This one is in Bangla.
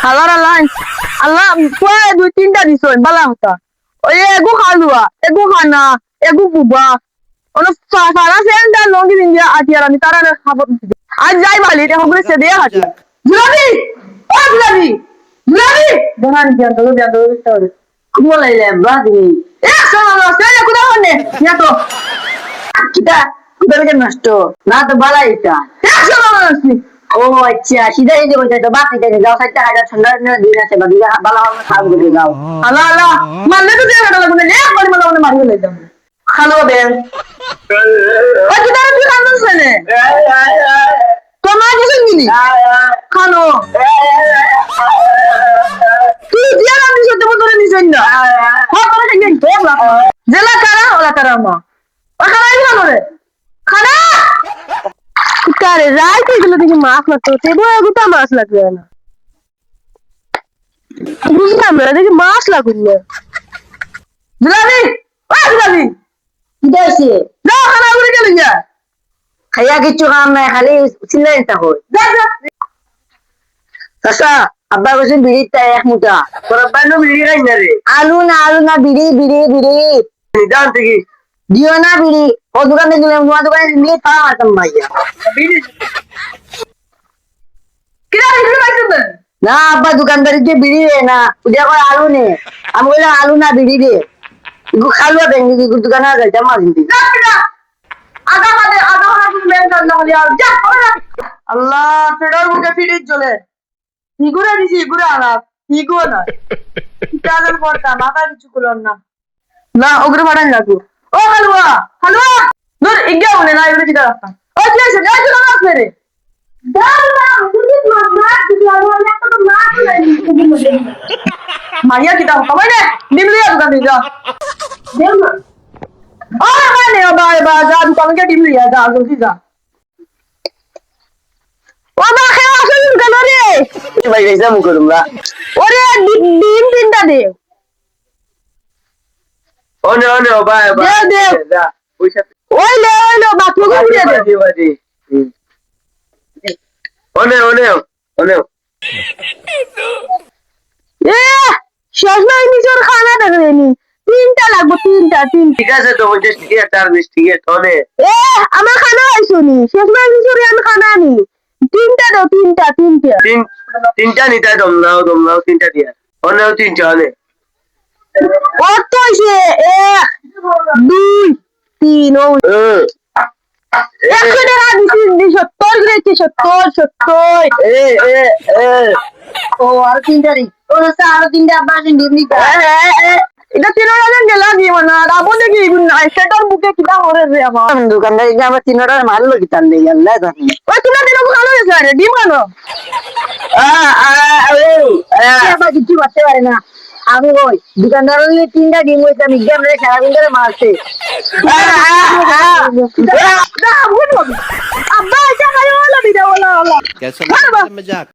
খালার আল্লাহ আল্লাহ কয় দুই তিনটা দিছই বালা হতা ওই এগু খালুয়া এগু খানা এগু বুবা ono সারা সেন্টার লঙ্গি ইন্ডিয়া আটিয়ার আমি তারা খাবার আজ যাই বালি এটা হবে সে দেয়া হাতি জুলাবি ও জুলাবি জুলাবি বহান জ্ঞান দলো তাহলে বলাইলে বাদি এ সালা সালা কুদা হনে ইয়া তো কিটা কুদার নষ্ট না তো বালা এটা এ সালা ও আচ্ছা সিধা এই যে বলতে তো বাকি থেকে যাও সাইডটা হাজার ঠান্ডা দিন আছে বা দিন বালা হবে খাব করে যাও আলা আলা মারলে তো দেয়া লাগবে না এক বাড়ি মালা মারি লই যাও খালো দেন ও কিটা তুই কান্দন শুনে তোমার কিছু মিলি খালো তুই দিয়া আমি সত্যি বলতে নিছেন না হ্যাঁ করে দেখেন জেলা কারা ওলা কারা মা ও খালাই ভালো রে খানা কারে রাই তো এগুলো দেখি মাছ লাগতো তেবো এগুলো মাছ লাগবে না বুঝলাম না দেখি মাছ লাগুন না জুলাবি ও জুলাবি কিদাইছে না খানা করে গেল যা খাইয়া কিছু কাম নাই খালি চিল্লাই তা হয় যা যা চাচা আব্বা কইছেন বিড়িটা এক মুঠা তোর আব্বা নো বিড়ি খাই না রে আলু না বিড়ি জান থেকে দিও না বিড়ি ও দোকানে গেলে তোমার দোকানে নিয়ে তা মারতাম ভাইয়া বিড়ি কিরা বিড়ি পাইছেন না আব্বা দোকানদারি যে বিড়ি রে না উদিয়া করে আলু নে আমি বললাম আলু না বিড়ি রে ইগু খালুয়া বেঙ্গি ইগু দোকানে যাইতাম মাঝিন না না আগা হারা তুমি বেঙ্গি না হলি আর যা আল্লাহ ফেডার মুখে ফিরিজ জ্বলে ইগুরা দিছি ইগুরা আলাপ ইগুও না চালের পড়তা মাথা কিছু করলাম না না ওগুলো পাঠান লাগবো ও হালুয়া দূর ইগিয়া উনে না এগুলো চিন্তা রাখতাম ও কি আছে যাই তো নামাজ মেরে মাইয়া কিতা কমাই নে নিমলিয়া দোকান দিয়ে যা ও মানে বা যা দোকানকে নিমলিয়া যা জলদি যা ও বা খেয়ে আসুন কেন রে ভাই রেসা মুখ করুমরা ওরে ডিম তিনটা দে ওনে বাই দে যা পয়সা ওই লে বাকি গুড়িয়ে দে ওনে এ শেষমেশ নিজের খানা দেখেনি তিনটা লাগবে তিনটা ঠিক আছে তো 50 টাকা 40 টাকা ওনে এ আমার খানা আইছনি শেষমেশ নিজের আমি খানা আনি তিনটা দাও তিনটা নিতে দমলাও তিনটা দিয়া ওনেও তিনটা ওনে কত হইছে 1 2 3 ও 100 টাকা দিছি 70 গ্রেছি 70 ও আর তিনটা রি ও না আর তিনটা আবার ডিমনি এটা 3000 গেলা দিয়ে না রাবো দেখি সেটার বুকে কিটা করে রে আমার দোকানদার যে আমরা 3000 মারলো কি তান দেই আল্লাহ জানে ওই তুমি দিন ভালো হয়েছে রে ডিম কেন আবার কিছু করতে পারে না আমি ওই দোকানদার হলে তিনটা ডিম হইতে আমি গেম রে সারাদিন ধরে মারছে আব্বা এটা করে বলা বিদা বলা कैसा लगा मजाक